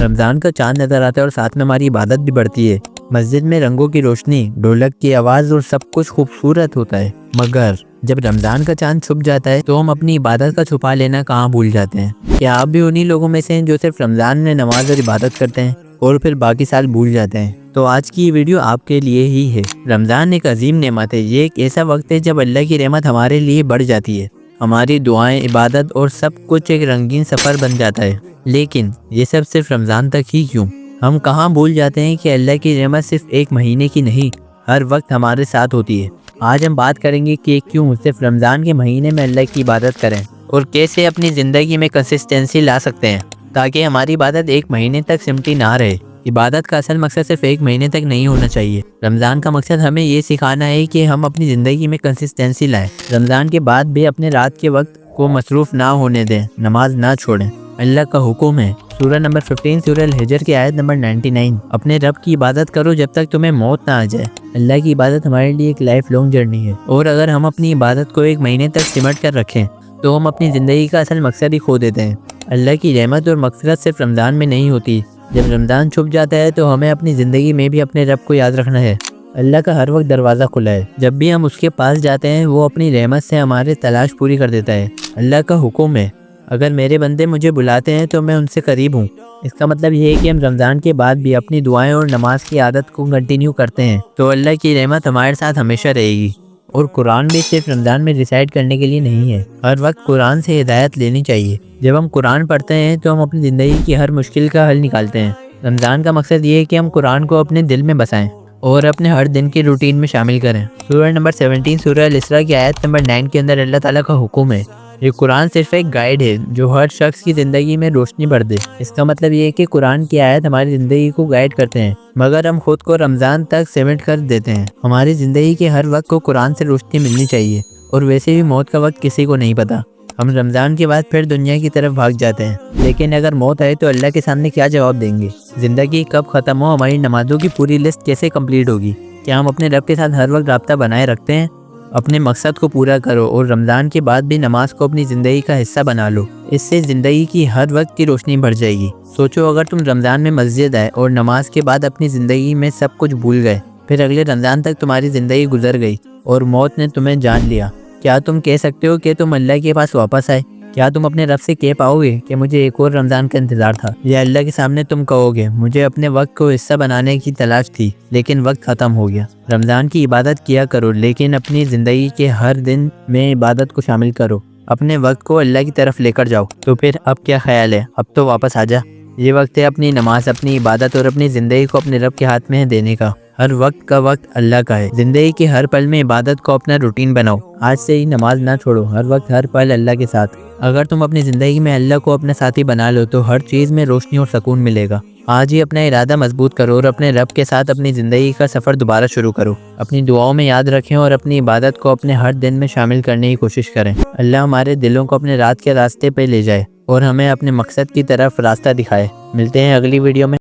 رمضان کا چاند نظر آتا ہے اور ساتھ میں ہماری عبادت بھی بڑھتی ہے۔ مسجد میں رنگوں کی روشنی، ڈھولک کی آواز اور سب کچھ خوبصورت ہوتا ہے، مگر جب رمضان کا چاند چھپ جاتا ہے تو ہم اپنی عبادت کا چھپا لینا کہاں بھول جاتے ہیں۔ کیا آپ بھی انہی لوگوں میں سے ہیں جو صرف رمضان میں نماز اور عبادت کرتے ہیں اور پھر باقی سال بھول جاتے ہیں؟ تو آج کی یہ ویڈیو آپ کے لیے ہی ہے۔ رمضان ایک عظیم نعمت ہے۔ یہ ایک ایسا وقت ہے جب اللہ کی رحمت ہمارے لیے بڑھ جاتی ہے، ہماری دعائیں، عبادت اور سب کچھ ایک رنگین سفر بن جاتا ہے۔ لیکن یہ سب صرف رمضان تک ہی کیوں؟ ہم کہاں بھول جاتے ہیں کہ اللہ کی رحمت صرف ایک مہینے کی نہیں، ہر وقت ہمارے ساتھ ہوتی ہے۔ آج ہم بات کریں گے کہ کیوں صرف رمضان کے مہینے میں اللہ کی عبادت کریں اور کیسے اپنی زندگی میں کنسسٹنسی لا سکتے ہیں تاکہ ہماری عبادت ایک مہینے تک سمٹی نہ رہے۔ عبادت کا اصل مقصد صرف ایک مہینے تک نہیں ہونا چاہیے۔ رمضان کا مقصد ہمیں یہ سکھانا ہے کہ ہم اپنی زندگی میں کنسسٹنسی لائیں، رمضان کے بعد بھی اپنے رات کے وقت کو مصروف نہ ہونے دیں، نماز نہ چھوڑیں۔ اللہ کا حکم ہے، سورہ نمبر 15 سورہ الحجر کی آیت نمبر 99، اپنے رب کی عبادت کرو جب تک تمہیں موت نہ آ جائے۔ اللہ کی عبادت ہمارے لیے ایک لائف لانگ جرنی ہے، اور اگر ہم اپنی عبادت کو ایک مہینے تک سمٹ کر رکھیں تو ہم اپنی زندگی کا اصل مقصد ہی کھو دیتے ہیں۔ اللہ کی رحمت اور مغفرت صرف رمضان میں نہیں ہوتی۔ جب رمضان چھپ جاتا ہے تو ہمیں اپنی زندگی میں بھی اپنے رب کو یاد رکھنا ہے۔ اللہ کا ہر وقت دروازہ کھلا ہے، جب بھی ہم اس کے پاس جاتے ہیں وہ اپنی رحمت سے ہمارے تلاش پوری کر دیتا ہے۔ اللہ کا حکم ہے، اگر میرے بندے مجھے بلاتے ہیں تو میں ان سے قریب ہوں۔ اس کا مطلب یہ ہے کہ ہم رمضان کے بعد بھی اپنی دعائیں اور نماز کی عادت کو کنٹینیو کرتے ہیں تو اللہ کی رحمت ہمارے ساتھ ہمیشہ رہے گی۔ اور قرآن بھی صرف رمضان میں ریسائٹ کرنے کے لیے نہیں ہے، ہر وقت قرآن سے ہدایت لینی چاہیے۔ جب ہم قرآن پڑھتے ہیں تو ہم اپنی زندگی کی ہر مشکل کا حل نکالتے ہیں۔ رمضان کا مقصد یہ ہے کہ ہم قرآن کو اپنے دل میں بسائیں اور اپنے ہر دن کی روٹین میں شامل کریں۔ سورہ نمبر 17 سورہ الاسراء کی آیت نمبر 9 کے اندر اللہ تعالیٰ کا حکم ہے، یہ قرآن صرف ایک گائیڈ ہے جو ہر شخص کی زندگی میں روشنی بھر دے۔ اس کا مطلب یہ ہے کہ قرآن کی آیت ہماری زندگی کو گائیڈ کرتے ہیں، مگر ہم خود کو رمضان تک سمٹ کر دیتے ہیں۔ ہماری زندگی کے ہر وقت کو قرآن سے روشنی ملنی چاہیے، اور ویسے بھی موت کا وقت کسی کو نہیں پتا۔ ہم رمضان کے بعد پھر دنیا کی طرف بھاگ جاتے ہیں، لیکن اگر موت آئے تو اللہ کے سامنے کیا جواب دیں گے؟ زندگی کب ختم ہو، ہماری نمازوں کی پوری لسٹ کیسے کمپلیٹ ہوگی؟ کیا ہم اپنے رب کے ساتھ ہر وقت رابطہ بنائے رکھتے ہیں؟ اپنے مقصد کو پورا کرو اور رمضان کے بعد بھی نماز کو اپنی زندگی کا حصہ بنا لو، اس سے زندگی کی ہر وقت کی روشنی بڑھ جائے گی۔ سوچو، اگر تم رمضان میں مسجد آئے اور نماز کے بعد اپنی زندگی میں سب کچھ بھول گئے، پھر اگلے رمضان تک تمہاری زندگی گزر گئی اور موت نے تمہیں جان لیا، کیا تم کہہ سکتے ہو کہ تم اللہ کے پاس واپس آئے؟ کیا تم اپنے رب سے کہہ پاؤ گے کہ مجھے ایک اور رمضان کا انتظار تھا؟ یا اللہ کے سامنے تم کہو گے مجھے اپنے وقت کو حصہ بنانے کی تلاش تھی لیکن وقت ختم ہو گیا؟ رمضان کی عبادت کیا کرو، لیکن اپنی زندگی کے ہر دن میں عبادت کو شامل کرو، اپنے وقت کو اللہ کی طرف لے کر جاؤ۔ تو پھر اب کیا خیال ہے؟ اب تو واپس آ جا۔ یہ وقت ہے اپنی نماز، اپنی عبادت اور اپنی زندگی کو اپنے رب کے ہاتھ میں دینے کا۔ ہر وقت کا وقت اللہ کا ہے، زندگی کے ہر پل میں عبادت کو اپنا روٹین بناؤ۔ آج سے ہی نماز نہ چھوڑو، ہر وقت ہر پل اللہ کے ساتھ۔ اگر تم اپنی زندگی میں اللہ کو اپنا ساتھی بنا لو تو ہر چیز میں روشنی اور سکون ملے گا۔ آج ہی اپنا ارادہ مضبوط کرو اور اپنے رب کے ساتھ اپنی زندگی کا سفر دوبارہ شروع کرو۔ اپنی دعاؤں میں یاد رکھیں اور اپنی عبادت کو اپنے ہر دن میں شامل کرنے کی کوشش کریں۔ اللہ ہمارے دلوں کو اپنے رات کے راستے پہ لے جائے اور ہمیں اپنے مقصد کی طرف راستہ دکھائے۔ ملتے ہیں اگلی ویڈیو میں۔